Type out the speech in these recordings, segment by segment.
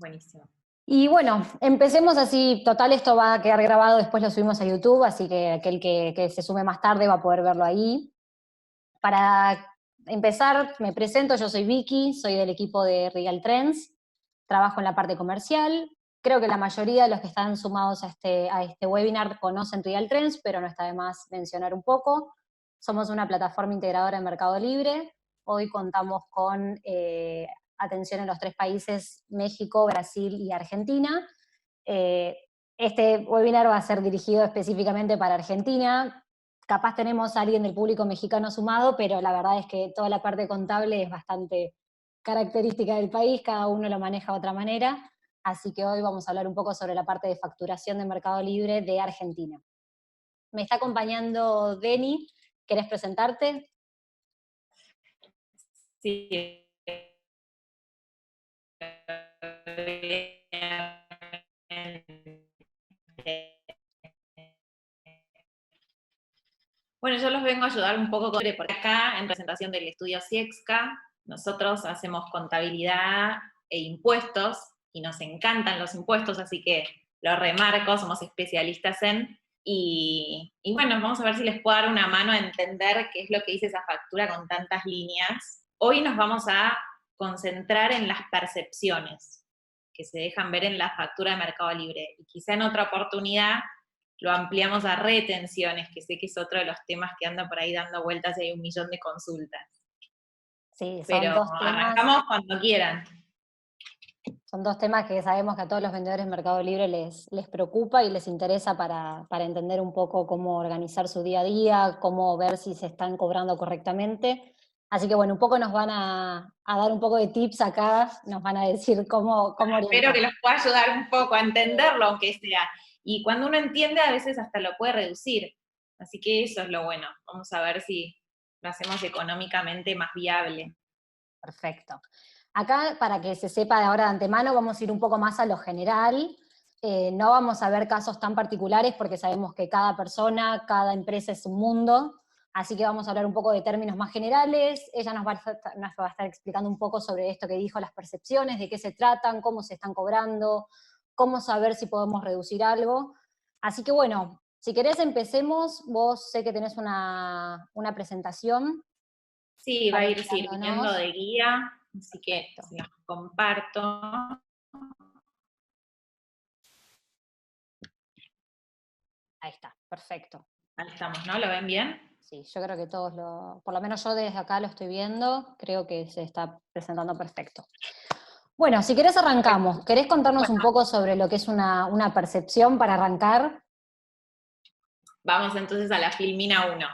Buenísimo. Y bueno, empecemos así, total esto va a quedar grabado, después lo subimos a YouTube, así que aquel que se sume más tarde va a poder verlo ahí. Para empezar, me presento, yo soy Vicky, soy del equipo de Real Trends, trabajo en la parte comercial. Creo que la mayoría de los que están sumados a este webinar conocen Real Trends, pero no está de más mencionar un poco. Somos una plataforma integradora de Mercado Libre. Hoy contamos con atención en los 3 países, México, Brasil y Argentina. Eh, este webinar va a ser dirigido específicamente para Argentina. Capaz tenemos a alguien del público mexicano sumado, pero la verdad es que toda la parte contable es bastante característica del país, cada uno lo maneja de otra manera, así que hoy vamos a hablar un poco sobre la parte de facturación de Mercado Libre de Argentina. Me está acompañando Deni, ¿querés presentarte? Sí. Bueno, yo los vengo a ayudar un poco porque acá, en presentación del estudio CIEXCA, nosotros hacemos contabilidad e impuestos, y nos encantan los impuestos, así que lo remarco, somos especialistas y bueno, vamos a ver si les puedo dar una mano a entender qué es lo que dice esa factura con tantas líneas. Hoy nos vamos a concentrar en las percepciones que se dejan ver en la factura de Mercado Libre, y quizá en otra oportunidad lo ampliamos a retenciones, que sé que es otro de los temas que anda por ahí dando vueltas y hay 1.000.000 de consultas. Sí, Pero arrancamos cuando quieran. Son dos temas que sabemos que a todos los vendedores de Mercado Libre les preocupa y les interesa para entender un poco cómo organizar su día a día, cómo ver si se están cobrando correctamente. Así que bueno, un poco nos van a dar un poco de tips acá, nos van a decir cómo Espero orientar. que los pueda ayudar un poco a entenderlo, aunque sea. Y cuando uno entiende, a veces hasta lo puede reducir. Así que eso es lo bueno. Vamos a ver si lo hacemos económicamente más viable. Perfecto. Acá, para que se sepa de ahora de antemano, vamos a ir un poco más a lo general. No vamos a ver casos tan particulares porque sabemos que cada persona, cada empresa es un mundo, así que vamos a hablar un poco de términos más generales. Ella nos va a estar explicando un poco sobre esto que dijo, las percepciones, de qué se tratan, cómo se están cobrando, cómo saber si podemos reducir algo. Así que bueno, si querés empecemos. Vos sé que tenés una presentación. Sí, va a Para ir sirviendo guiándonos. de guía, así que Perfecto. se los comparto. Ahí está, perfecto. Ahí estamos, ¿no? ¿Lo ven bien? Sí, yo creo que todos por lo menos yo desde acá lo estoy viendo, creo que se está presentando perfecto. Bueno, si querés arrancamos. ¿Querés contarnos un Bueno, poco sobre lo que es una percepción para arrancar? vamos entonces a la Filmina 1.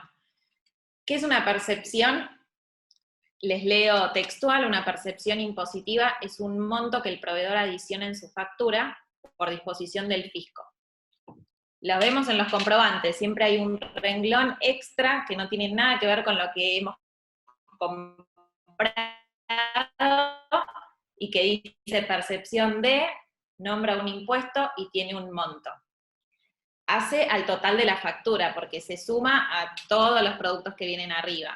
¿Qué es una percepción? Les leo textual: una percepción impositiva es un monto que el proveedor adiciona en su factura por disposición del fisco. La vemos en los comprobantes, siempre hay un renglón extra que no tiene nada que ver con lo que hemos comprado y que dice percepción de, nombra un impuesto y tiene un monto. Hace al total de la factura, porque se suma a todos los productos que vienen arriba.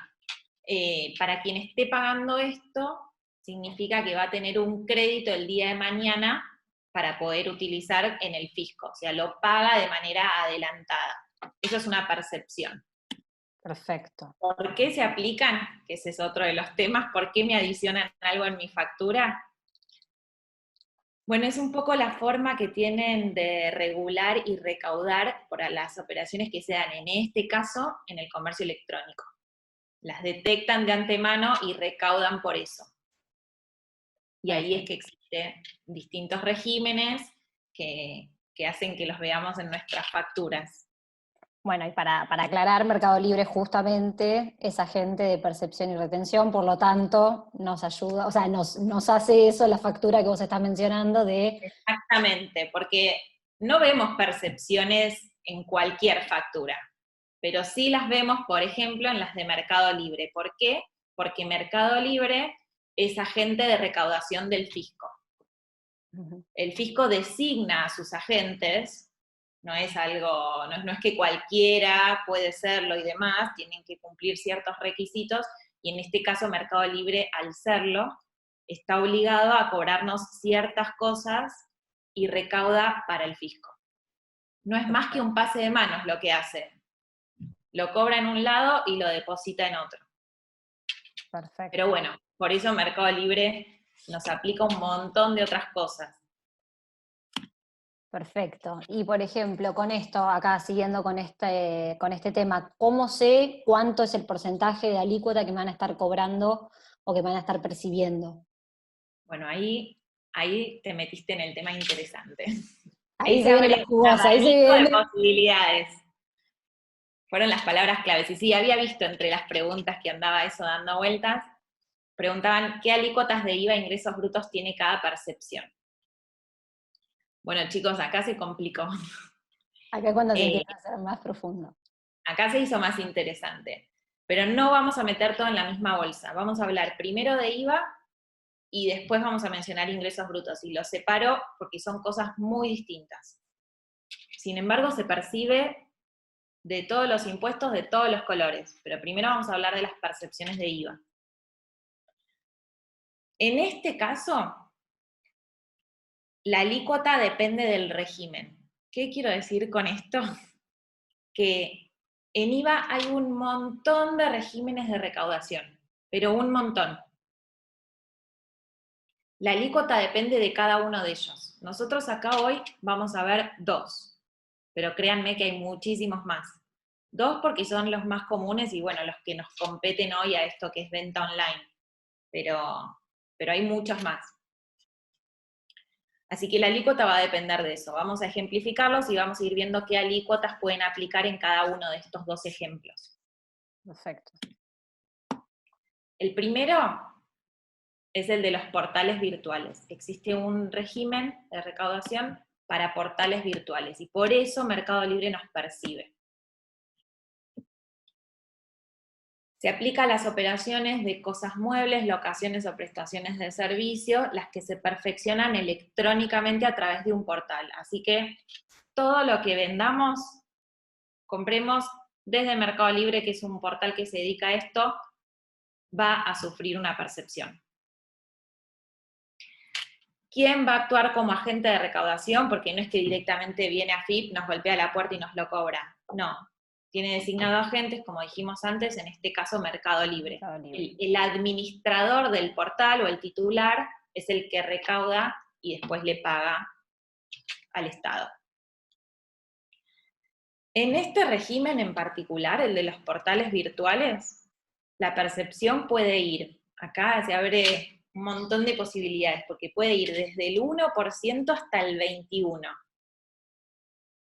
Para quien esté pagando esto, significa que va a tener un crédito el día de mañana para poder utilizar en el fisco, o sea, lo paga de manera adelantada. Eso es una percepción. Perfecto. ¿Por qué se aplican? Que ese es otro de los temas. ¿Por qué me adicionan algo en mi factura? Bueno, es un poco la forma que tienen de regular y recaudar por las operaciones que se dan, en este caso, en el comercio electrónico. Las detectan de antemano y recaudan por eso. Y ahí es que existen distintos regímenes que hacen que los veamos en nuestras facturas. Bueno, y para aclarar, Mercado Libre justamente es agente de percepción y retención, por lo tanto nos ayuda, o sea, nos hace eso la factura que vos estás mencionando de... Exactamente, porque no vemos percepciones en cualquier factura, pero sí las vemos, por ejemplo, en las de Mercado Libre. ¿Por qué? Porque Mercado Libre es agente de recaudación del fisco. El fisco designa a sus agentes, no es algo, no es que cualquiera puede serlo y demás, tienen que cumplir ciertos requisitos, y en este caso Mercado Libre, al serlo, está obligado a cobrarnos ciertas cosas y recauda para el fisco. No es más que un pase de manos lo que hace. Lo cobra en un lado y lo deposita en otro. Perfecto. Pero bueno, por eso Mercado Libre nos aplica un montón de otras cosas. Perfecto. Y por ejemplo, con esto, acá siguiendo con este tema, ¿cómo sé cuánto es el porcentaje de alícuota que me van a estar cobrando o que me van a estar percibiendo? Bueno, ahí te metiste en el tema interesante. Ahí Se se viene abre la un jugosa, ahí se abanico de viene. posibilidades. Fueron las palabras claves. Y sí, había visto entre las preguntas que andaba eso dando vueltas, preguntaban qué alícuotas de IVA e ingresos brutos tiene cada percepción. Bueno, chicos, acá se complicó. Acá es cuando se empieza a hacer más profundo. Acá se hizo más interesante. Pero no vamos a meter todo en la misma bolsa. Vamos a hablar primero de IVA y después vamos a mencionar ingresos brutos. Y los separo porque son cosas muy distintas. Sin embargo, se percibe de todos los impuestos de todos los colores. Pero primero vamos a hablar de las percepciones de IVA. En este caso, la alícuota depende del régimen. ¿Qué quiero decir con esto? Que en IVA hay un montón de regímenes de recaudación, pero un montón. La alícuota depende de cada uno de ellos. Nosotros acá hoy vamos a ver 2, pero créanme que hay muchísimos más. 2 porque son los más comunes y bueno, los que nos competen hoy a esto que es venta online, pero hay muchos más. Así que la alícuota va a depender de eso. Vamos a ejemplificarlos y vamos a ir viendo qué alícuotas pueden aplicar en cada uno de estos 2 ejemplos. Perfecto. El primero es el de los portales virtuales. Existe un régimen de recaudación para portales virtuales y por eso Mercado Libre nos percibe. Se aplica a las operaciones de cosas muebles, locaciones o prestaciones de servicio, las que se perfeccionan electrónicamente a través de un portal. Así que todo lo que vendamos, compremos desde Mercado Libre, que es un portal que se dedica a esto, va a sufrir una percepción. ¿Quién va a actuar como agente de recaudación? Porque no es que directamente viene AFIP, nos golpea la puerta y nos lo cobra. No. Tiene designado agentes, como dijimos antes, en este caso Mercado Libre. El administrador del portal o el titular es el que recauda y después le paga al Estado. En este régimen en particular, el de los portales virtuales, la percepción puede ir, acá se abre un montón de posibilidades, porque puede ir desde el 1% hasta el 21%.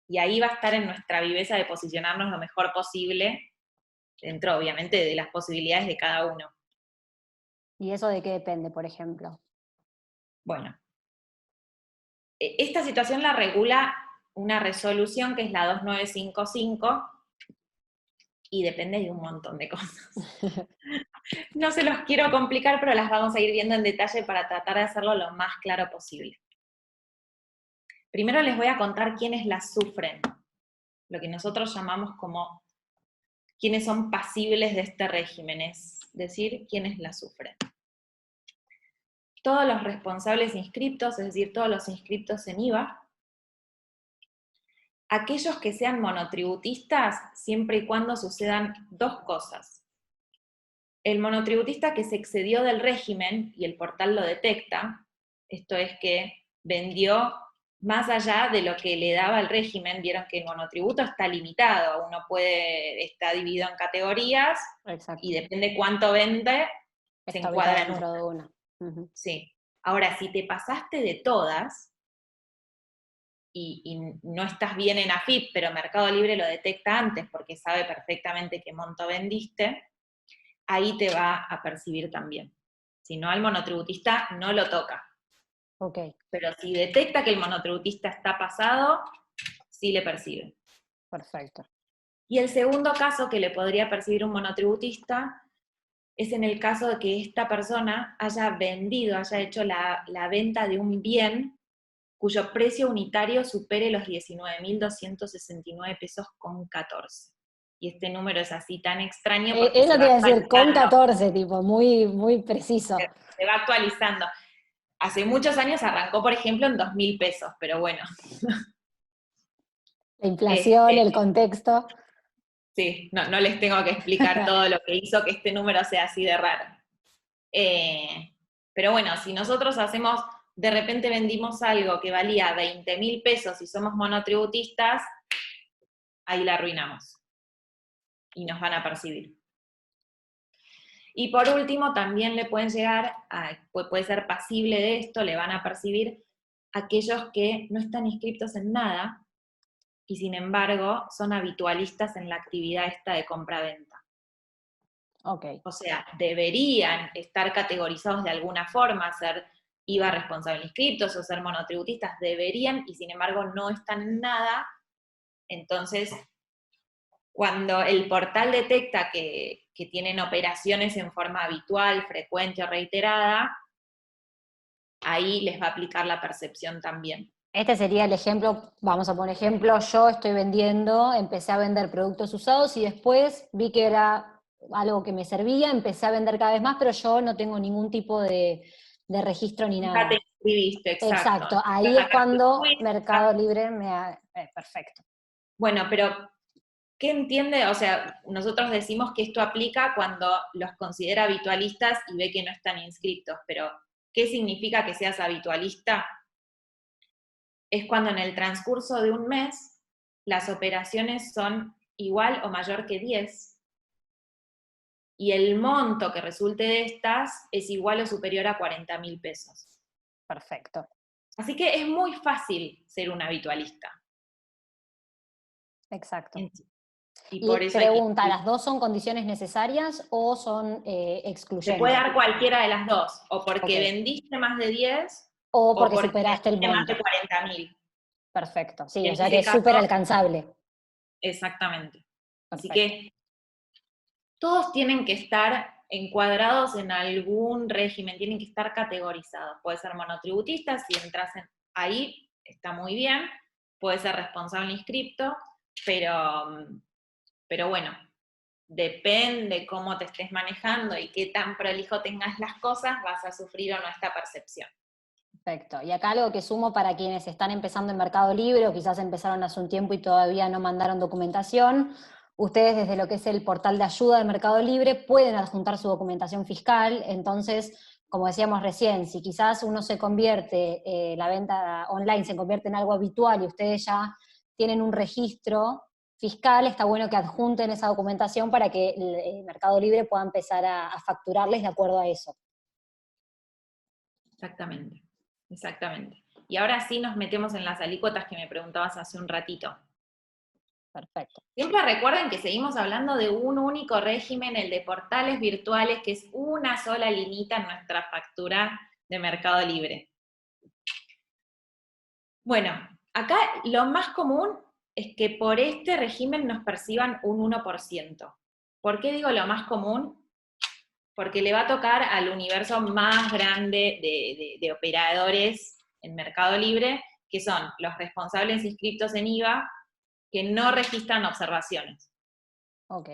Y ahí va a estar en nuestra viveza de posicionarnos lo mejor posible, dentro obviamente de las posibilidades de cada uno. ¿Y eso de qué depende, por ejemplo? Bueno, esta situación la regula una resolución que es la 2955, y depende de un montón de cosas. No se los quiero complicar, pero las vamos a ir viendo en detalle para tratar de hacerlo lo más claro posible. Primero les voy a contar quiénes las sufren, lo que nosotros llamamos como quiénes son pasibles de este régimen, es decir, quiénes las sufren. Todos los responsables inscriptos, es decir, todos los inscriptos en IVA, aquellos que sean monotributistas, siempre y cuando sucedan 2 cosas. El monotributista que se excedió del régimen y el portal lo detecta, esto es que vendió más allá de lo que le daba el régimen. Vieron que el monotributo está limitado, está dividido en categorías. Exacto. Y depende cuánto vende, se encuadra en dentro de una. Sí. Ahora, si te pasaste de todas, y no estás bien en AFIP, pero Mercado Libre lo detecta antes porque sabe perfectamente qué monto vendiste, ahí te va a percibir también. Si no, al monotributista no lo toca. Ok. Pero si detecta que el monotributista está pasado, sí le percibe. Perfecto. Y el segundo caso que le podría percibir un monotributista es en el caso de que esta persona haya vendido, haya hecho la venta de un bien cuyo precio unitario supere los 19.269 pesos con 14. y este número es así tan extraño porque Eso se te va iba a decir, con actualizando, 14, tipo, muy, muy preciso. se va actualizando. Hace muchos años arrancó, por ejemplo, en 2.000 pesos, pero bueno. La inflación, el contexto. Sí, no les tengo que explicar todo lo que hizo que este número sea así de raro. Pero bueno, si nosotros hacemos, de repente vendimos algo que valía 20.000 pesos y somos monotributistas, ahí la arruinamos y nos van a percibir. Y por último, también le pueden llegar, puede ser pasible de esto, le van a percibir aquellos que no están inscritos en nada y sin embargo son habitualistas en la actividad esta de compra-venta. Ok. O sea, deberían estar categorizados de alguna forma, ser IVA responsable inscriptos o ser monotributistas, deberían, y sin embargo no están en nada. Entonces, cuando el portal detecta que tienen operaciones en forma habitual, frecuente o reiterada, ahí les va a aplicar la percepción también. Este sería el ejemplo, vamos a poner ejemplo, yo estoy vendiendo, empecé a vender productos usados y después vi que era algo que me servía, empecé a vender cada vez más, pero yo no tengo ningún tipo de registro ni Nunca te nada. inscribiste, exacto. Exacto, ahí Vas a es sacar tu cuando cuenta. Mercado Libre me ha... perfecto. Bueno, pero ¿qué entiende? O sea, nosotros decimos que esto aplica cuando los considera habitualistas y ve que no están inscritos, pero ¿qué significa que seas habitualista? Es cuando en el transcurso de un mes las operaciones son igual o mayor que 10 y el monto que resulte de estas es igual o superior a 40.000 pesos. Perfecto. Así que es muy fácil ser un habitualista. Exacto. Y por Y eso hay que pregunta, ¿las dos son condiciones necesarias o son se puede excluyentes? dar cualquiera de las dos, o Ok. porque vendiste más de 10, O o porque porque superaste el vendiste más monto. de 40.000. Perfecto, sí, o En sea que ese es súper caso, alcanzable. exactamente. Así Perfecto. que todos tienen que estar encuadrados en algún régimen, tienen que estar categorizados. Puede ser monotributista, si entras ahí, está muy bien, puede ser responsable inscripto, pero bueno, depende cómo te estés manejando y qué tan prolijo tengas las cosas, vas a sufrir o no esta percepción. Perfecto. Y acá algo que sumo para quienes están empezando en Mercado Libre o quizás empezaron hace un tiempo y todavía no mandaron documentación, ustedes desde lo que es el portal de ayuda de Mercado Libre pueden adjuntar su documentación fiscal. Entonces, como decíamos recién, si quizás uno se convierte, la venta online se convierte en algo habitual y ustedes ya tienen un registro fiscal, está bueno que adjunten esa documentación para que el Mercado Libre pueda empezar a facturarles de acuerdo a eso. Exactamente, exactamente. Y ahora sí nos metemos en las alícuotas que me preguntabas hace un ratito. Perfecto. Siempre recuerden que seguimos hablando de un único régimen, el de portales virtuales, que es una sola linita en nuestra factura de Mercado Libre. Bueno, acá lo más común es que por este régimen nos perciban un 1%. ¿Por qué digo lo más común? Porque le va a tocar al universo más grande de operadores en Mercado Libre, que son los responsables inscritos en IVA, que no registran observaciones. Ok.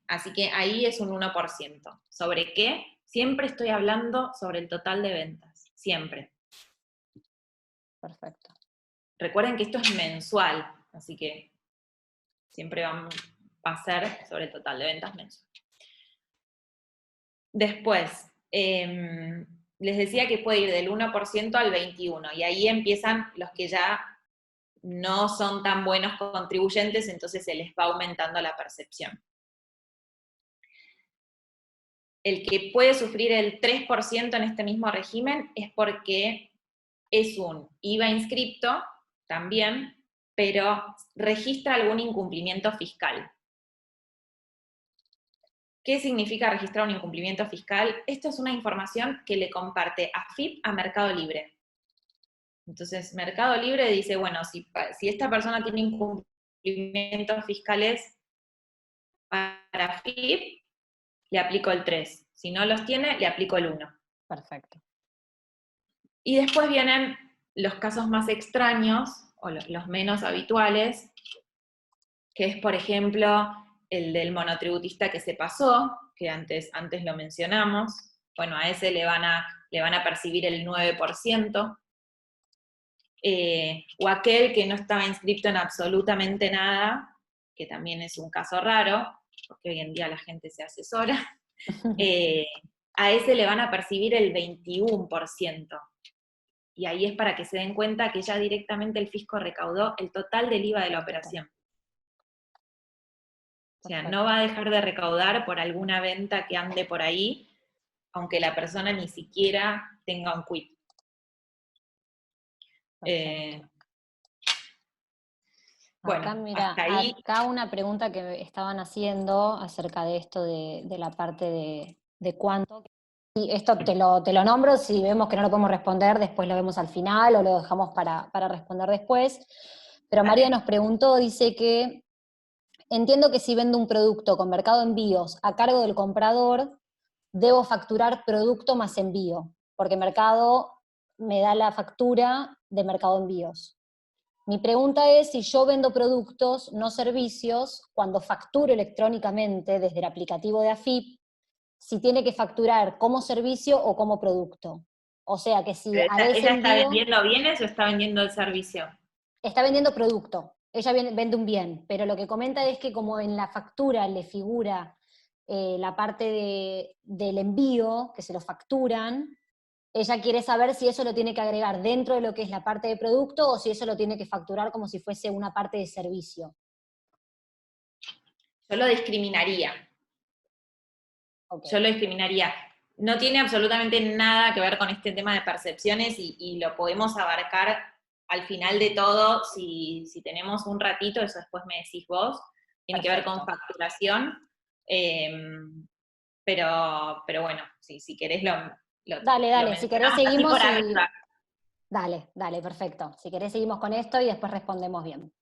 Así que ahí es un 1%. ¿Sobre qué? Siempre estoy hablando sobre el total de ventas, siempre. Perfecto. Recuerden que esto es mensual, así que siempre va a ser sobre el total de ventas mensual. Después, les decía que puede ir del 1% al 21%, y ahí empiezan los que ya no son tan buenos contribuyentes, entonces se les va aumentando la percepción. El que puede sufrir el 3% en este mismo régimen es porque es un IVA inscripto también, pero registra algún incumplimiento fiscal. ¿Qué significa registrar un incumplimiento fiscal? Esto es una información que le comparte AFIP a Mercado Libre. Entonces, Mercado Libre dice, bueno, si esta persona tiene incumplimientos fiscales para AFIP, le aplico el 3. Si no los tiene, le aplico el 1. Perfecto. Y después vienen los casos más extraños, o los menos habituales, que es, por ejemplo, el del monotributista que se pasó, que antes lo mencionamos. Bueno, a ese le van a percibir el 9%. O aquel que no estaba inscrito en absolutamente nada, que también es un caso raro, porque hoy en día la gente se asesora, a ese le van a percibir el 21%. Y ahí es para que se den cuenta que ya directamente el fisco recaudó el total del IVA de la operación. O sea, no va a dejar de recaudar por alguna venta que ande por ahí, aunque la persona ni siquiera tenga un quit. Bueno, acá, mira, hasta ahí. acá una pregunta que me estaban haciendo acerca de esto de la parte de cuánto. Y esto te lo nombro, si vemos que no lo podemos responder, después lo vemos al final o lo dejamos para responder después. Pero María nos preguntó, dice que entiendo que si vendo un producto con Mercado Envíos a cargo del comprador, debo facturar producto más envío, porque Mercado me da la factura de Mercado Envíos. Mi pregunta es si yo vendo productos, no servicios, cuando facturo electrónicamente desde el aplicativo de AFIP, si tiene que facturar como servicio o como producto. O sea que si a ese ¿Ella está envío vendiendo bienes o está vendiendo el servicio? está vendiendo producto, ella vende un bien, pero lo que comenta es que como en la factura le figura la parte del envío, que se lo facturan, ella quiere saber si eso lo tiene que agregar dentro de lo que es la parte de producto o si eso lo tiene que facturar como si fuese una parte de servicio. Yo lo discriminaría. Okay. Yo lo discriminaría. No tiene absolutamente nada que ver con este tema de percepciones y lo podemos abarcar al final de todo, si tenemos un ratito, eso después me decís vos, tiene que ver con facturación, pero bueno, si querés Dale, si querés mencionamos así seguimos por y... arriba. Dale, perfecto. Si querés seguimos con esto y después respondemos bien.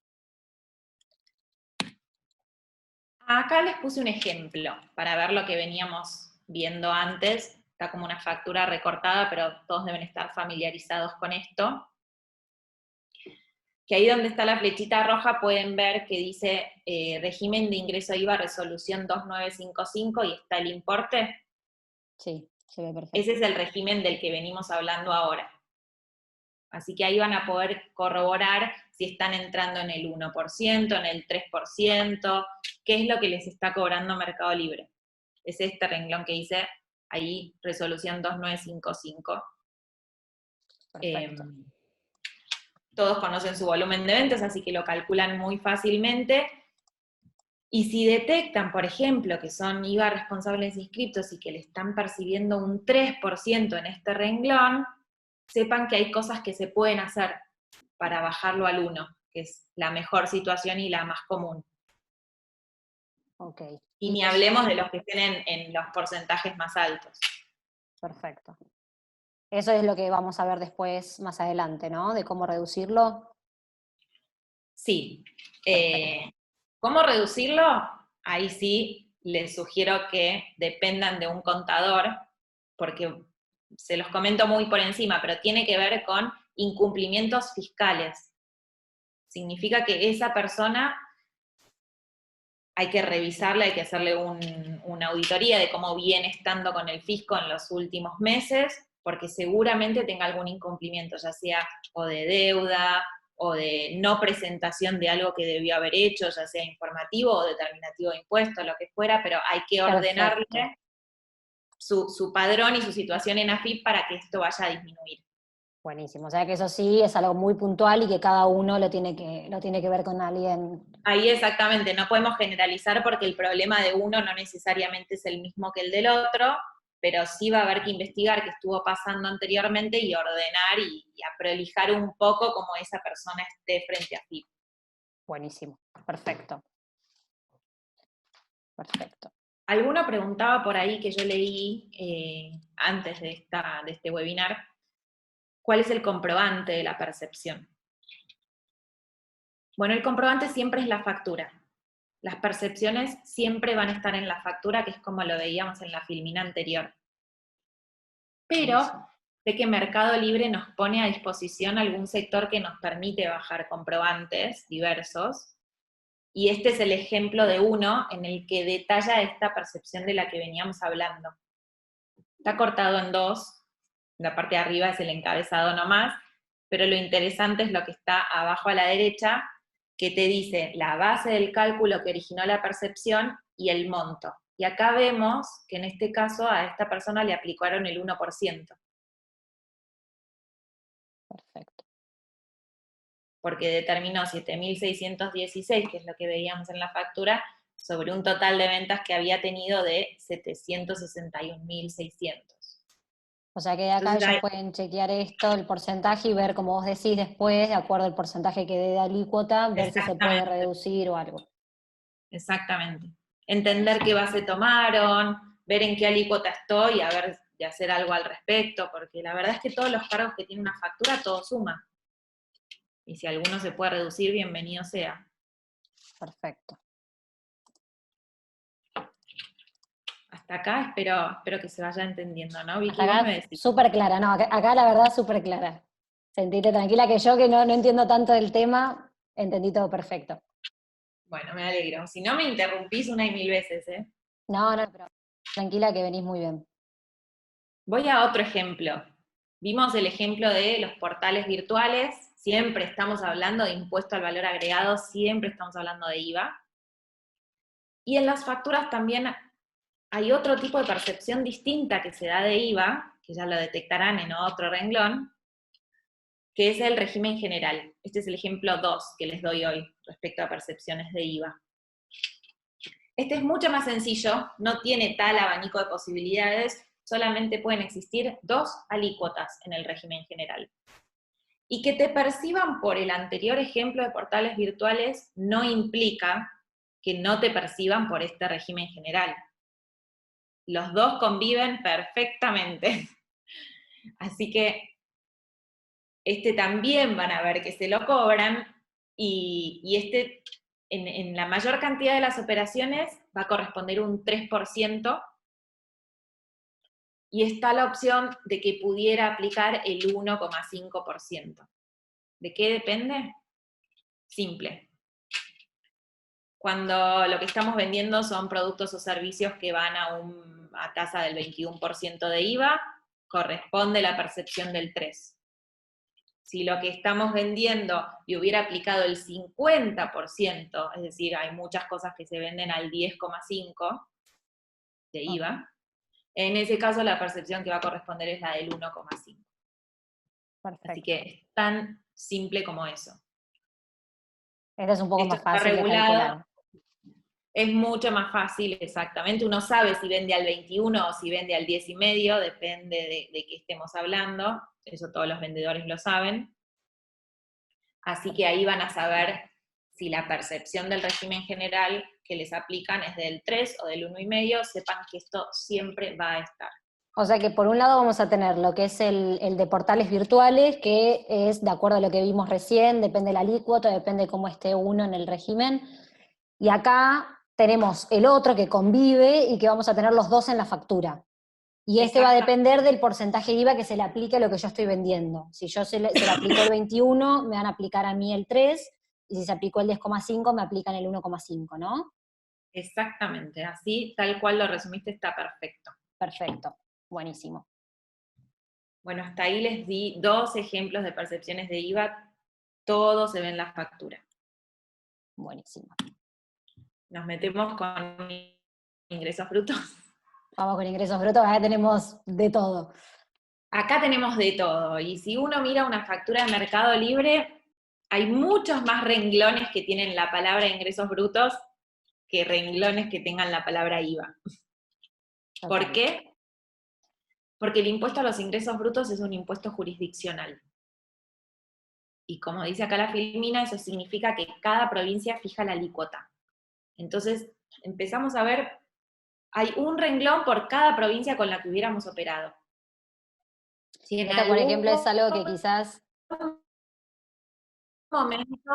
Acá les puse un ejemplo para ver lo que veníamos viendo antes. Está como una factura recortada, pero todos deben estar familiarizados con esto. Que ahí donde está la flechita roja pueden ver que dice régimen de ingreso IVA resolución 2955 y está el importe. Sí, se ve perfecto. Ese es el régimen del que venimos hablando ahora. Así que ahí van a poder corroborar si están entrando en el 1%, en el 3%, qué es lo que les está cobrando Mercado Libre. Es este renglón que dice ahí, resolución 2955. Todos conocen su volumen de ventas, así que lo calculan muy fácilmente. Y si detectan, por ejemplo, que son IVA responsables inscriptos y que le están percibiendo un 3% en este renglón, sepan que hay cosas que se pueden hacer para bajarlo al 1%, que es la mejor situación y la más común. Okay. Y ni hablemos de los que estén en los porcentajes más altos. Perfecto. Eso es lo que vamos a ver después, más adelante, ¿no? De cómo reducirlo. Sí. ¿Cómo reducirlo? Ahí sí les sugiero que dependan de un contador, porque se los comento muy por encima, pero tiene que ver con incumplimientos fiscales. Significa que esa persona hay que revisarla, hay que hacerle una auditoría de cómo viene estando con el fisco en los últimos meses, porque seguramente tenga algún incumplimiento, ya sea o de deuda, o de no presentación de algo que debió haber hecho, ya sea informativo o determinativo de impuestos, lo que fuera, pero hay que ordenarle su padrón y su situación en AFIP para que esto vaya a disminuir. Buenísimo, o sea que eso sí es algo muy puntual y que cada uno lo tiene que ver con alguien. Ahí exactamente, no podemos generalizar porque el problema de uno no necesariamente es el mismo que el del otro, pero sí va a haber que investigar qué estuvo pasando anteriormente y ordenar y aprolijar un poco cómo esa persona esté frente a FIP. Buenísimo, perfecto. Perfecto. Alguno preguntaba por ahí que yo leí antes de este webinar, ¿cuál es el comprobante de la percepción? Bueno, el comprobante siempre es la factura. Las percepciones siempre van a estar en la factura, que es como lo veíamos en la filmina anterior. Pero sé que Mercado Libre nos pone a disposición algún sector que nos permite bajar comprobantes diversos, Y este es el ejemplo de uno en el que detalla esta percepción de la que veníamos hablando. Está cortado en dos, la parte de arriba es el encabezado nomás, pero lo interesante es lo que está abajo a la derecha, que te dice la base del cálculo que originó la percepción y el monto. Y acá vemos que en este caso a esta persona le aplicaron el 1%. Perfecto. Porque determinó 7.616, que es lo que veíamos en la factura, sobre un total de ventas que había tenido de 761.600. O sea que de acá Entonces, ellos pueden chequear esto, el porcentaje, y ver, como vos decís, después, de acuerdo al porcentaje que dé de alícuota, ver si se puede exactamente, reducir o algo. exactamente. Entender qué base tomaron, ver en qué alícuota estoy, a ver de hacer algo al respecto, porque la verdad es que todos los cargos que tiene una factura, todo suma. Y si alguno se puede reducir, bienvenido sea. Perfecto. Hasta acá espero que se vaya entendiendo, ¿no, Vicky? Hasta Vos me acá decís. súper clara, no, acá la verdad súper clara. Sentite tranquila que yo que no entiendo tanto del tema, entendí todo perfecto. Bueno, me alegro. Si no me interrumpís una y mil veces, ¿eh? No, pero tranquila que venís muy bien. Voy a otro ejemplo. Vimos el ejemplo de los portales virtuales, siempre estamos hablando de impuesto al valor agregado, siempre estamos hablando de IVA. Y en las facturas también hay otro tipo de percepción distinta que se da de IVA, que ya lo detectarán en otro renglón, que es el régimen general. Este es el ejemplo 2 que les doy hoy respecto a percepciones de IVA. Este es mucho más sencillo, no tiene tal abanico de posibilidades, solamente pueden existir 2 alícuotas en el régimen general. Y que te perciban por el anterior ejemplo de portales virtuales no implica que no te perciban por este régimen general. Los dos conviven perfectamente. Así que este también van a ver que se lo cobran, y este en la mayor cantidad de las operaciones va a corresponder un 3%, y está la opción de que pudiera aplicar el 1,5%. ¿De qué depende? Simple. Cuando lo que estamos vendiendo son productos o servicios que van a tasa del 21% de IVA, corresponde la percepción del 3%. Si lo que estamos vendiendo y hubiera aplicado el 50%, es decir, hay muchas cosas que se venden al 10,5% de IVA, en ese caso la percepción que va a corresponder es la del 1,5%. Así Perfecto. que es tan simple como eso. Este es un poco Esto más está fácil de regulado, calcular. es mucho más fácil, exactamente. Uno sabe si vende al 21 o si vende al 10,5, depende de qué estemos hablando. Eso todos los vendedores lo saben. Así que ahí van a saber si la percepción del régimen general que les aplican es del 3 o del 1,5, sepan que esto siempre va a estar. O sea que por un lado vamos a tener lo que es el de portales virtuales, que es de acuerdo a lo que vimos recién, depende de la alícuota, depende de cómo esté uno en el régimen. Y acá tenemos el otro que convive y que vamos a tener los dos en la factura. Y este va a depender del porcentaje de IVA que se le aplique a lo que yo estoy vendiendo. Si yo se le aplicó el 21, me van a aplicar a mí el 3, y si se aplicó el 10,5, me aplican el 1,5, ¿no? Exactamente, así, tal cual lo resumiste, está perfecto. Perfecto, buenísimo. Bueno, hasta ahí les di 2 ejemplos de percepciones de IVA, todo se ve en la factura. Buenísimo. Nos metemos con ingresos brutos. Vamos con ingresos brutos, acá tenemos de todo. Acá tenemos de todo, y si uno mira una factura de Mercado Libre, hay muchos más renglones que tienen la palabra ingresos brutos que renglones que tengan la palabra IVA. ¿Por qué? Porque el impuesto a los ingresos brutos es un impuesto jurisdiccional. Y como dice acá la Filmina, eso significa que cada provincia fija la alícuota. Entonces, empezamos a ver, hay un renglón por cada provincia con la que hubiéramos operado. Si en Esto, por ejemplo, es algún algo que quizás... momento...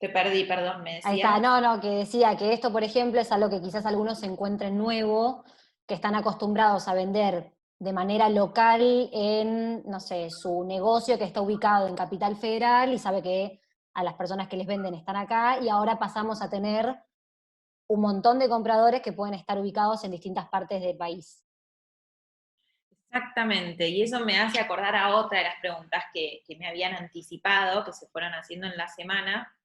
Te perdí, perdón, me Ahí está, decías. no, que decía que esto, por ejemplo, es algo que quizás algunos se encuentren nuevo, que están acostumbrados a vender de manera local en, no sé, su negocio que está ubicado en Capital Federal, y sabe que a las personas que les venden están acá, y ahora pasamos a tener un montón de compradores que pueden estar ubicados en distintas partes del país. Exactamente, y eso me hace acordar a otra de las preguntas que me habían anticipado, que se fueron haciendo en la semana,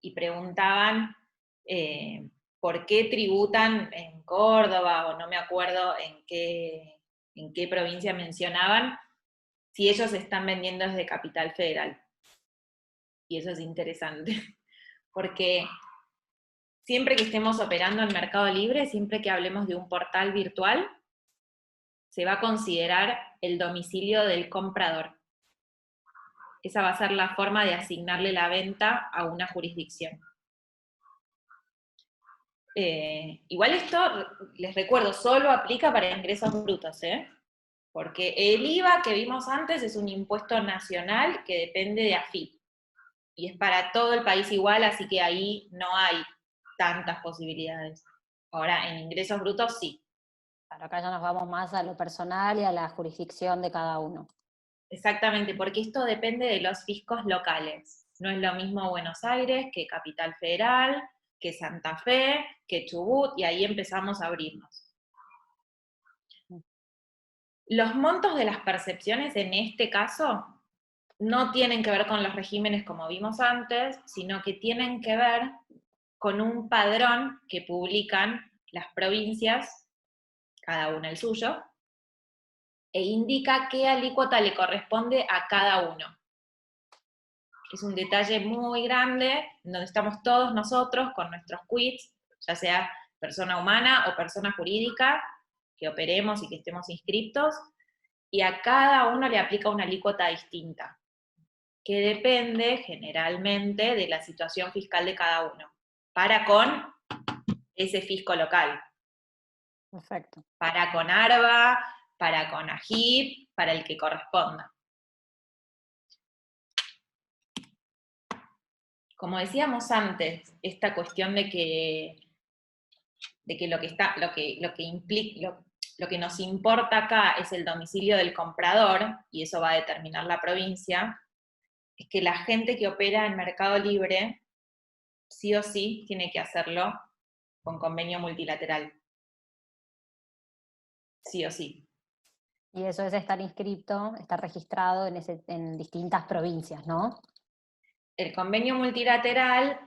y preguntaban por qué tributan en Córdoba, o no me acuerdo en qué provincia mencionaban, si ellos están vendiendo desde Capital Federal. Y eso es interesante, porque siempre que estemos operando en Mercado Libre, siempre que hablemos de un portal virtual, se va a considerar el domicilio del comprador. Esa va a ser la forma de asignarle la venta a una jurisdicción. Igual esto, les recuerdo, solo aplica para ingresos brutos, porque el IVA que vimos antes es un impuesto nacional que depende de AFIP, y es para todo el país igual, así que ahí no hay tantas posibilidades. Ahora, en ingresos brutos sí. Claro, acá ya nos vamos más a lo personal y a la jurisdicción de cada uno. Exactamente, porque esto depende de los fiscos locales. No es lo mismo Buenos Aires que Capital Federal, que Santa Fe, que Chubut, y ahí empezamos a abrirnos. Los montos de las percepciones en este caso no tienen que ver con los regímenes como vimos antes, sino que tienen que ver con un padrón que publican las provincias, cada una el suyo, e indica qué alícuota le corresponde a cada uno. Es un detalle muy grande, donde estamos todos nosotros con nuestros quits, ya sea persona humana o persona jurídica, que operemos y que estemos inscriptos, y a cada uno le aplica una alícuota distinta, que depende generalmente de la situación fiscal de cada uno, para con ese fisco local. Perfecto. Para con ARBA, para con AGIP, para el que corresponda. Como decíamos antes, esta cuestión de que lo que nos importa acá es el domicilio del comprador, y eso va a determinar la provincia, es que la gente que opera en Mercado Libre, sí o sí, tiene que hacerlo con convenio multilateral. Sí o sí. Y eso es estar inscrito, estar registrado en distintas provincias, ¿no? El convenio multilateral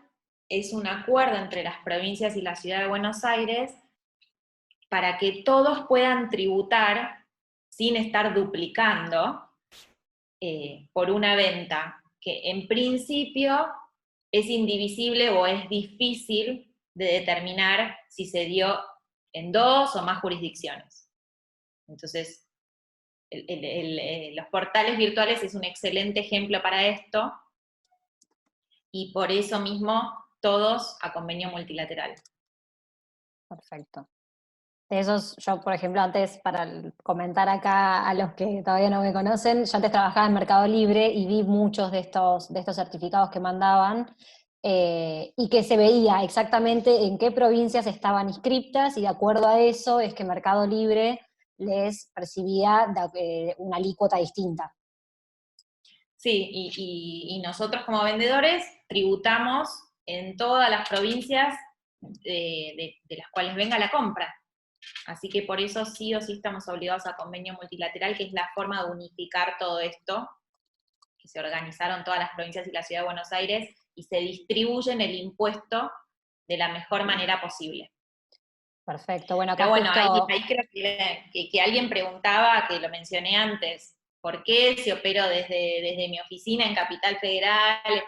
es un acuerdo entre las provincias y la Ciudad de Buenos Aires para que todos puedan tributar sin estar duplicando por una venta que en principio es indivisible o es difícil de determinar si se dio en 2 o más jurisdicciones. Entonces, los portales virtuales es un excelente ejemplo para esto, y por eso mismo todos a convenio multilateral. Perfecto. De esos, yo, por ejemplo, antes, para comentar acá a los que todavía no me conocen, yo antes trabajaba en Mercado Libre y vi muchos de estos certificados que mandaban, y que se veía exactamente en qué provincias estaban inscriptas, y de acuerdo a eso es que Mercado Libre les percibía una alícuota distinta. Sí, y nosotros como vendedores tributamos en todas las provincias de las cuales venga la compra. Así que por eso sí o sí estamos obligados a convenio multilateral, que es la forma de unificar todo esto, que se organizaron todas las provincias y la Ciudad de Buenos Aires, y se distribuyen el impuesto de la mejor manera posible. Perfecto, bueno, acá Pero bueno, justo... ahí creo que alguien preguntaba, que lo mencioné antes, ¿por qué si opero desde mi oficina en Capital Federal?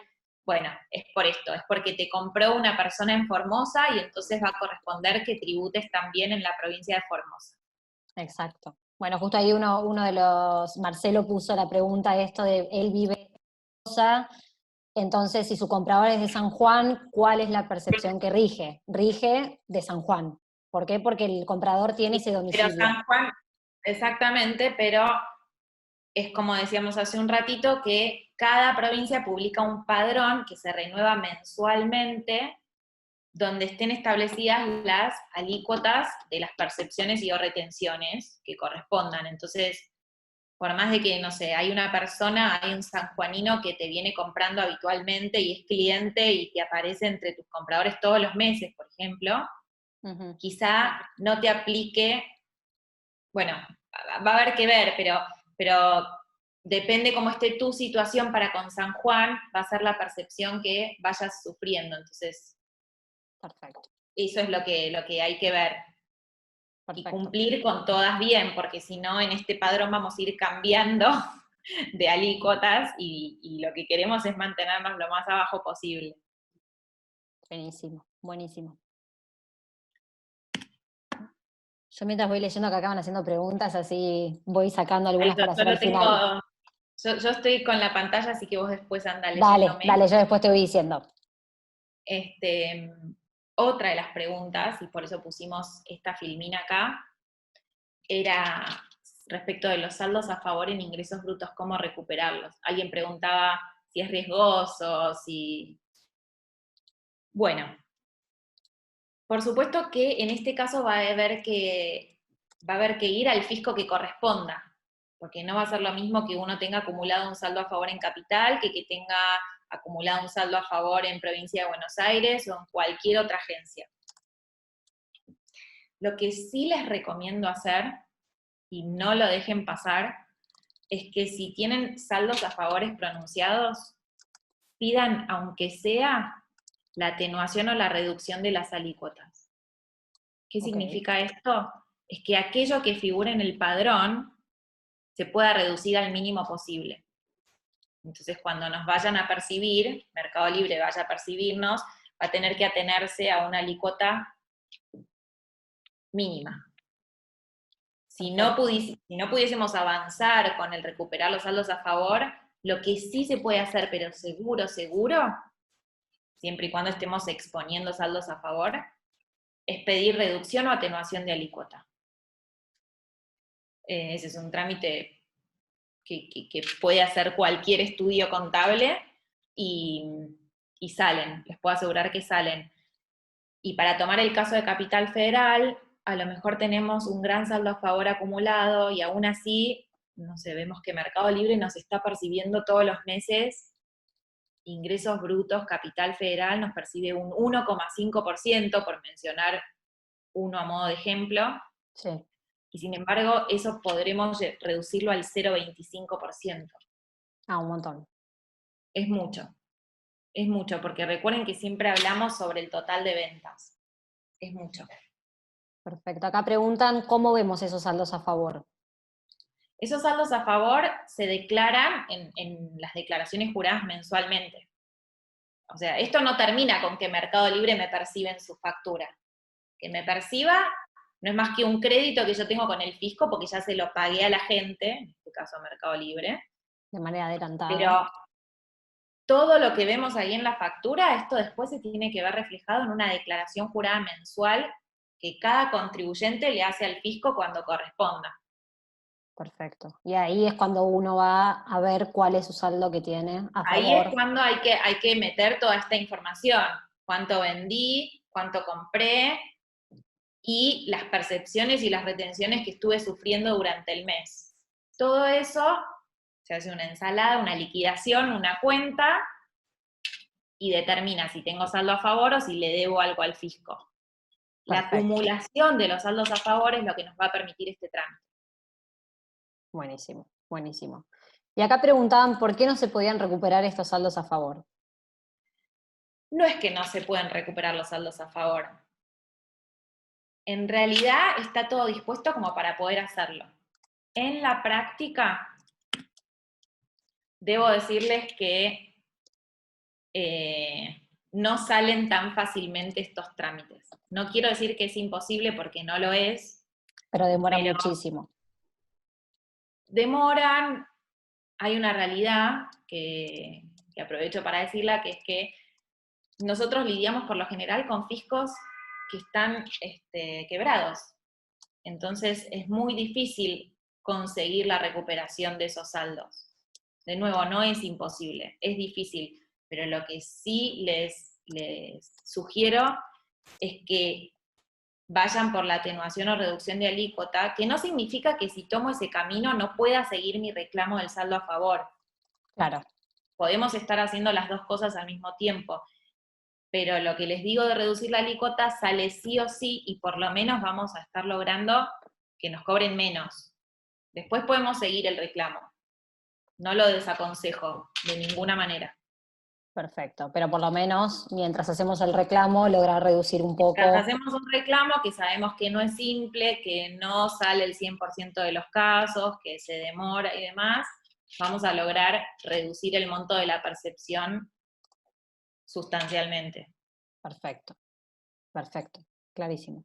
Bueno, es por esto, es porque te compró una persona en Formosa, y entonces va a corresponder que tributes también en la provincia de Formosa. Exacto. Bueno, justo ahí uno de los, Marcelo puso la pregunta esto de, él vive en Formosa, entonces si su comprador es de San Juan, ¿cuál es la percepción que rige? Rige de San Juan. ¿Por qué? Porque el comprador tiene ese Pero domicilio. San Juan, exactamente, pero es como decíamos hace un ratito, que cada provincia publica un padrón que se renueva mensualmente, donde estén establecidas las alícuotas de las percepciones y o retenciones que correspondan. Entonces, por más de que, no sé, hay una persona, hay un sanjuanino que te viene comprando habitualmente y es cliente y te aparece entre tus compradores todos los meses, por ejemplo, quizá no te aplique, bueno, va a haber que ver, pero depende cómo esté tu situación para con San Juan, va a ser la percepción que vayas sufriendo. Entonces, Perfecto. eso es lo que hay que ver. Perfecto. Y cumplir con todas bien, porque si no, en este padrón vamos a ir cambiando de alícuotas y lo que queremos es mantenernos lo más abajo posible. Buenísimo, buenísimo. Yo mientras voy leyendo que acaban haciendo preguntas, así voy sacando algunas para hacer al final. Yo estoy con la pantalla, así que vos después anda Dale, leyéndome. dale, yo después te voy diciendo. Otra de las preguntas, y por eso pusimos esta filmina acá, era respecto de los saldos a favor en ingresos brutos, ¿cómo recuperarlos? Alguien preguntaba si es riesgoso, si... Bueno, por supuesto que en este caso va a haber que ir al fisco que corresponda, porque no va a ser lo mismo que uno tenga acumulado un saldo a favor en capital que tenga acumulado un saldo a favor en provincia de Buenos Aires o en cualquier otra agencia. Lo que sí les recomiendo hacer, y no lo dejen pasar, es que si tienen saldos a favores pronunciados, pidan, aunque sea, la atenuación o la reducción de las alícuotas. ¿Qué significa esto? Es que aquello que figura en el padrón se pueda reducir al mínimo posible. Entonces, cuando nos vayan a percibir, Mercado Libre vaya a percibirnos, va a tener que atenerse a una alícuota mínima. Si no pudiésemos avanzar con el recuperar los saldos a favor, lo que sí se puede hacer, pero seguro, siempre y cuando estemos exponiendo saldos a favor, es pedir reducción o atenuación de alícuota. Ese es un trámite que puede hacer cualquier estudio contable y salen, les puedo asegurar que salen. Y para tomar el caso de Capital Federal, a lo mejor tenemos un gran saldo a favor acumulado y aún así, no sé, vemos que Mercado Libre nos está percibiendo todos los meses ingresos brutos. Capital Federal nos percibe un 1,5%, por mencionar uno a modo de ejemplo. Sí. Y sin embargo, eso podremos reducirlo al 0,25%. Un montón. Es mucho, porque recuerden que siempre hablamos sobre el total de ventas. Es mucho. Perfecto. Acá preguntan, ¿cómo vemos esos saldos a favor? Esos saldos a favor se declaran en las declaraciones juradas mensualmente. O sea, esto no termina con que Mercado Libre me perciba en su factura. Que me perciba no es más que un crédito que yo tengo con el fisco porque ya se lo pagué a la gente, en este caso a Mercado Libre. De manera adelantada. Pero todo lo que vemos ahí en la factura, esto después se tiene que ver reflejado en una declaración jurada mensual que cada contribuyente le hace al fisco cuando corresponda. Perfecto. Y ahí es cuando uno va a ver cuál es su saldo que tiene a favor. Ahí es cuando hay que meter toda esta información. Cuánto vendí, cuánto compré, y las percepciones y las retenciones que estuve sufriendo durante el mes. Todo eso se hace una ensalada, una liquidación, una cuenta, y determina si tengo saldo a favor o si le debo algo al fisco. La acumulación de los saldos a favor es lo que nos va a permitir este trámite. Buenísimo, buenísimo. Y acá preguntaban por qué no se podían recuperar estos saldos a favor. No es que no se pueden recuperar los saldos a favor. En realidad está todo dispuesto como para poder hacerlo. En la práctica, debo decirles que no salen tan fácilmente estos trámites. No quiero decir que es imposible porque no lo es. Pero demoran muchísimo. Demoran. Hay una realidad que aprovecho para decirla, que es que nosotros lidiamos por lo general con fiscos que están quebrados. Entonces es muy difícil conseguir la recuperación de esos saldos. De nuevo, no es imposible, es difícil, pero lo que sí les sugiero es que vayan por la atenuación o reducción de alícuota, que no significa que si tomo ese camino no pueda seguir mi reclamo del saldo a favor. Claro. Podemos estar haciendo las dos cosas al mismo tiempo, pero lo que les digo de reducir la alícuota sale sí o sí, y por lo menos vamos a estar logrando que nos cobren menos. Después podemos seguir el reclamo. No lo desaconsejo de ninguna manera. Perfecto, pero por lo menos, mientras hacemos el reclamo, lograr reducir un poco. Mientras hacemos un reclamo que sabemos que no es simple, que no sale el 100% de los casos, que se demora y demás, vamos a lograr reducir el monto de la percepción sustancialmente. Perfecto, perfecto, clarísimo.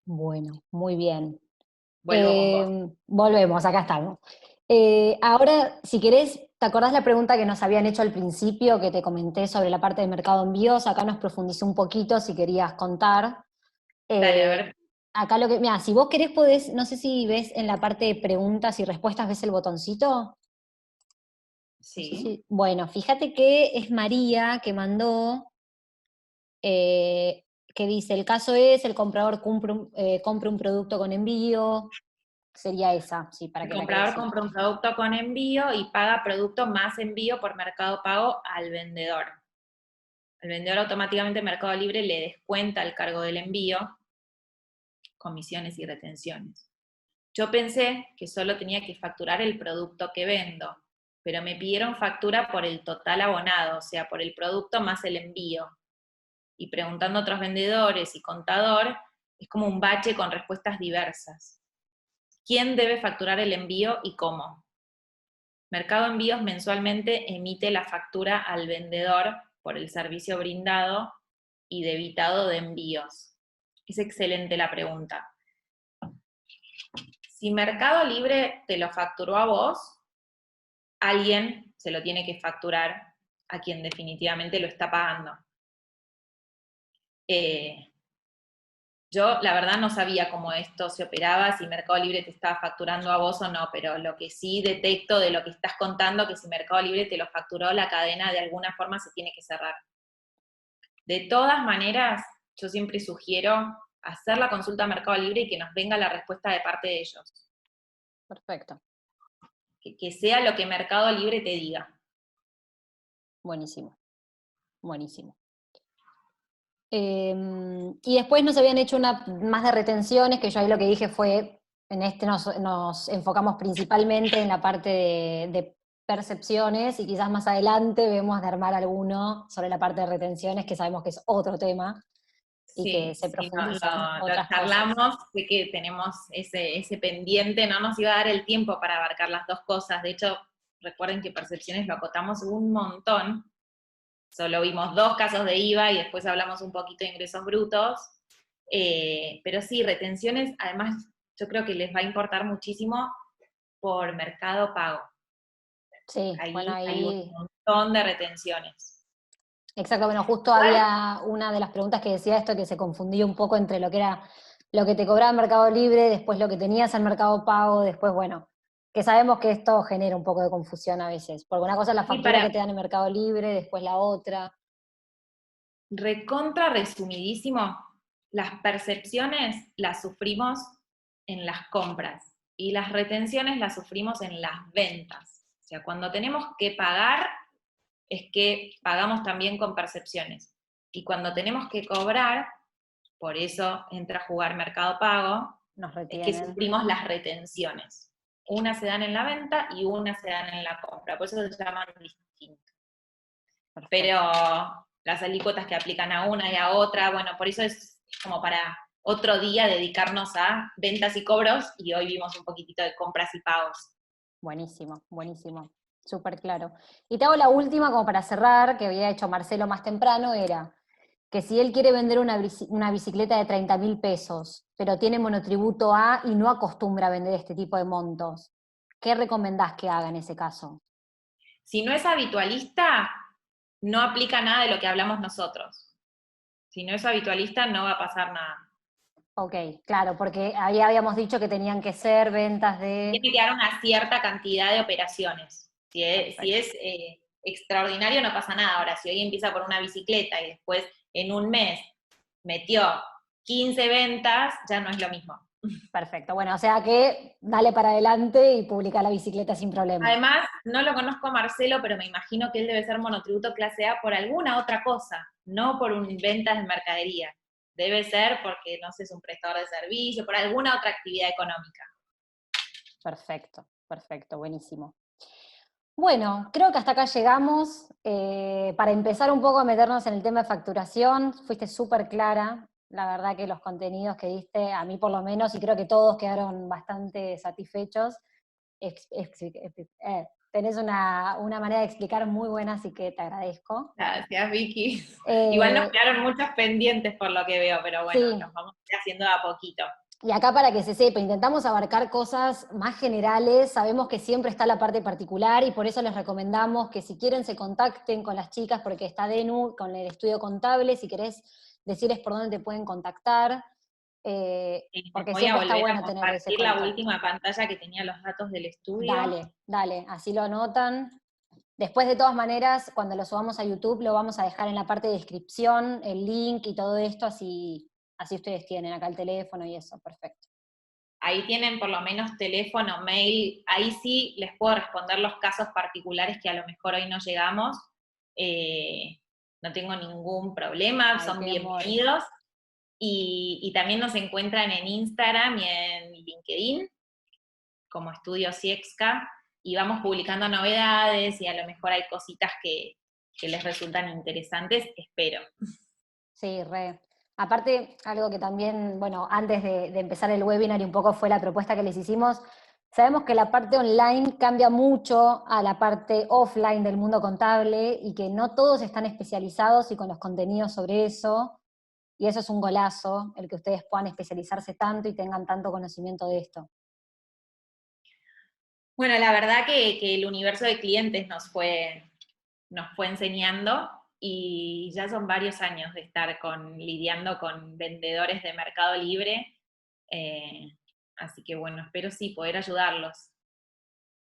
Bueno, muy bien. Vuelvo con vos. Volvemos, acá estamos. Ahora, si querés, ¿te acordás la pregunta que nos habían hecho al principio, que te comenté sobre la parte de mercado envíos? Acá nos profundizó un poquito, si querías contar. Dale, a ver. Acá lo que, mira, si vos querés podés, no sé si ves en la parte de preguntas y respuestas, ¿ves el botoncito? Sí. Bueno, fíjate que es María que mandó, que dice, el caso es, el comprador compra un producto con envío, sería esa, sí, para El que la comprador quede así. compra un producto con envío y paga producto más envío por Mercado Pago al vendedor. El vendedor automáticamente en Mercado Libre le descuenta el cargo del envío, comisiones y retenciones. Yo pensé que solo tenía que facturar el producto que vendo, pero me pidieron factura por el total abonado, o sea, por el producto más el envío. Y preguntando a otros vendedores y contador, es como un bache con respuestas diversas. ¿Quién debe facturar el envío y cómo? Mercado Envíos mensualmente emite la factura al vendedor por el servicio brindado y debitado de envíos. Es excelente la pregunta. Si Mercado Libre te lo facturó a vos, alguien se lo tiene que facturar a quien definitivamente lo está pagando. Yo, la verdad, no sabía cómo esto se operaba, si Mercado Libre te estaba facturando a vos o no, pero lo que sí detecto de lo que estás contando, que si Mercado Libre te lo facturó, la cadena de alguna forma se tiene que cerrar. De todas maneras, yo siempre sugiero hacer la consulta a Mercado Libre y que nos venga la respuesta de parte de ellos. Perfecto. Que sea lo que Mercado Libre te diga. Buenísimo, buenísimo. Y después nos habían hecho una más de retenciones, que yo ahí lo que dije fue, en este nos enfocamos principalmente en la parte de percepciones, y quizás más adelante vemos de armar alguno sobre la parte de retenciones, que sabemos que es otro tema, y que Sí, se sí, profundizan lo otras cosas. charlamos, sé que tenemos ese pendiente, no nos iba a dar el tiempo para abarcar las dos cosas. De hecho, recuerden que percepciones lo acotamos un montón. Solo vimos 2 casos de IVA y después hablamos un poquito de ingresos brutos. Pero sí, retenciones, además, yo creo que les va a importar muchísimo por Mercado Pago. Sí, bueno, Ahí hay un ahí. montón de retenciones. Exacto, bueno, justo había una de las preguntas que decía esto, que se confundía un poco entre lo que era lo que te cobraba en Mercado Libre, después lo que tenías en Mercado Pago, después, bueno, que sabemos que esto genera un poco de confusión a veces, porque una cosa es la Y factura que para te dan en Mercado Libre, después la otra. recontra resumidísimo, las percepciones las sufrimos en las compras y las retenciones las sufrimos en las ventas. O sea, cuando tenemos que pagar, es que pagamos también con percepciones. Y cuando tenemos que cobrar, por eso entra a jugar Mercado Pago, Nos es que retienen. sufrimos las retenciones. Una se dan en la venta y una se dan en la compra, por eso se llaman distintos. Perfecto. Pero las alícuotas que aplican a una y a otra, bueno, por eso es como para otro día dedicarnos a ventas y cobros, y hoy vimos un poquitito de compras y pagos. Buenísimo, buenísimo, súper claro. Y te hago la última como para cerrar, que había hecho Marcelo más temprano, era que si él quiere vender una bicicleta de 30.000 pesos, pero tiene monotributo A y no acostumbra a vender este tipo de montos, ¿qué recomendás que haga en ese caso? Si no es habitualista, no aplica nada de lo que hablamos nosotros. Si no es habitualista, no va a pasar nada. Ok, claro, porque ahí habíamos dicho que tenían que ser ventas Tiene de... que dar una cierta cantidad de operaciones. Si Perfecto. es extraordinario, no pasa nada. Ahora, si hoy empieza por una bicicleta y después en un mes metió 15 ventas, ya no es lo mismo. Perfecto, bueno, o sea que dale para adelante y publica la bicicleta sin problema. Además, no lo conozco a Marcelo, pero me imagino que él debe ser monotributo clase A por alguna otra cosa, no por ventas de mercadería. Debe ser porque, no sé, es un prestador de servicio, por alguna otra actividad económica. Perfecto, perfecto, buenísimo. Bueno, creo que hasta acá llegamos. Para empezar un poco a meternos en el tema de facturación, fuiste súper clara. La verdad que los contenidos que diste, a mí por lo menos, y creo que todos quedaron bastante satisfechos. Tenés una manera de explicar muy buena, así que te agradezco. Gracias, Vicky. Igual nos quedaron muchos pendientes por lo que veo, pero bueno, sí. Nos vamos a ir haciendo de a poquito. Y acá para que se sepa, intentamos abarcar cosas más generales, sabemos que siempre está la parte particular y por eso les recomendamos que si quieren se contacten con las chicas, porque está Denu con el estudio contable, si querés decirles por dónde te pueden contactar, porque Voy a siempre está volver bueno a tener ese compartir la contacto. última pantalla que tenía los datos del estudio. Dale, dale, así lo anotan. Después, de todas maneras, cuando lo subamos a YouTube, lo vamos a dejar en la parte de descripción, el link y todo esto, así ustedes tienen acá el teléfono y eso, perfecto. Ahí tienen por lo menos teléfono, mail, ahí sí les puedo responder los casos particulares que a lo mejor hoy no llegamos. No tengo ningún problema, son bienvenidos. Y también nos encuentran en Instagram y en LinkedIn, como Estudio Ciexca, y vamos publicando novedades y a lo mejor hay cositas que les resultan interesantes, espero. Sí, re. Aparte, algo que también, bueno, antes de empezar el webinar y un poco fue la propuesta que les hicimos, sabemos que la parte online cambia mucho a la parte offline del mundo contable y que no todos están especializados y con los contenidos sobre eso, y eso es un golazo, el que ustedes puedan especializarse tanto y tengan tanto conocimiento de esto. Bueno, la verdad que el universo de clientes nos fue enseñando, y ya son varios años de estar lidiando con vendedores de Mercado Libre, así que bueno, espero sí poder ayudarlos.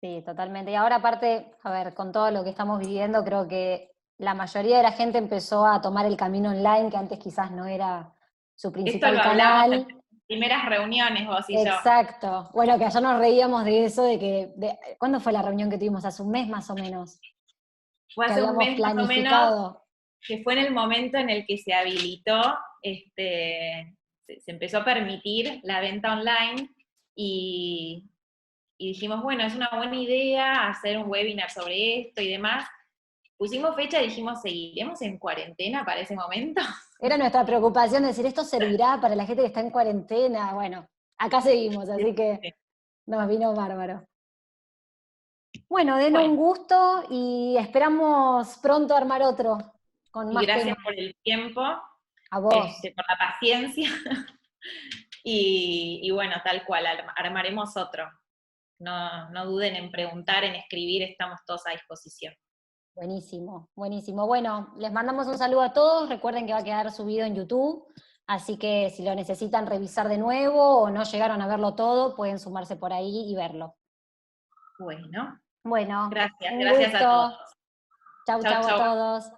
Sí, totalmente. Y ahora aparte, a ver, con todo lo que estamos viviendo, creo que la mayoría de la gente empezó a tomar el camino online, que antes quizás no era su principal Esto lo canal. hablamos en las primeras reuniones, vos y yo. Exacto. Bueno, que ayer nos reíamos de eso, ¿cuándo fue la reunión que tuvimos? Hace un mes más o menos. Fue Que hace un habíamos mes más o menos, planificado. que fue en el momento en el que se habilitó, se empezó a permitir la venta online, y dijimos, bueno, es una buena idea hacer un webinar sobre esto y demás. Pusimos fecha y dijimos, ¿seguiremos en cuarentena para ese momento? Era nuestra preocupación decir, ¿esto servirá para la gente que está en cuarentena? Bueno, acá seguimos, así que nos vino bárbaro. Bueno, den un gusto y esperamos pronto armar otro con más gracias temas. por el tiempo, A vos. por la paciencia, y bueno, tal cual, armaremos otro. No duden en preguntar, en escribir, estamos todos a disposición. Buenísimo, buenísimo. Bueno, les mandamos un saludo a todos, recuerden que va a quedar subido en YouTube, así que si lo necesitan revisar de nuevo o no llegaron a verlo todo, pueden sumarse por ahí y verlo. Bueno, Bueno, gracias a todos. Chau, chau a todos.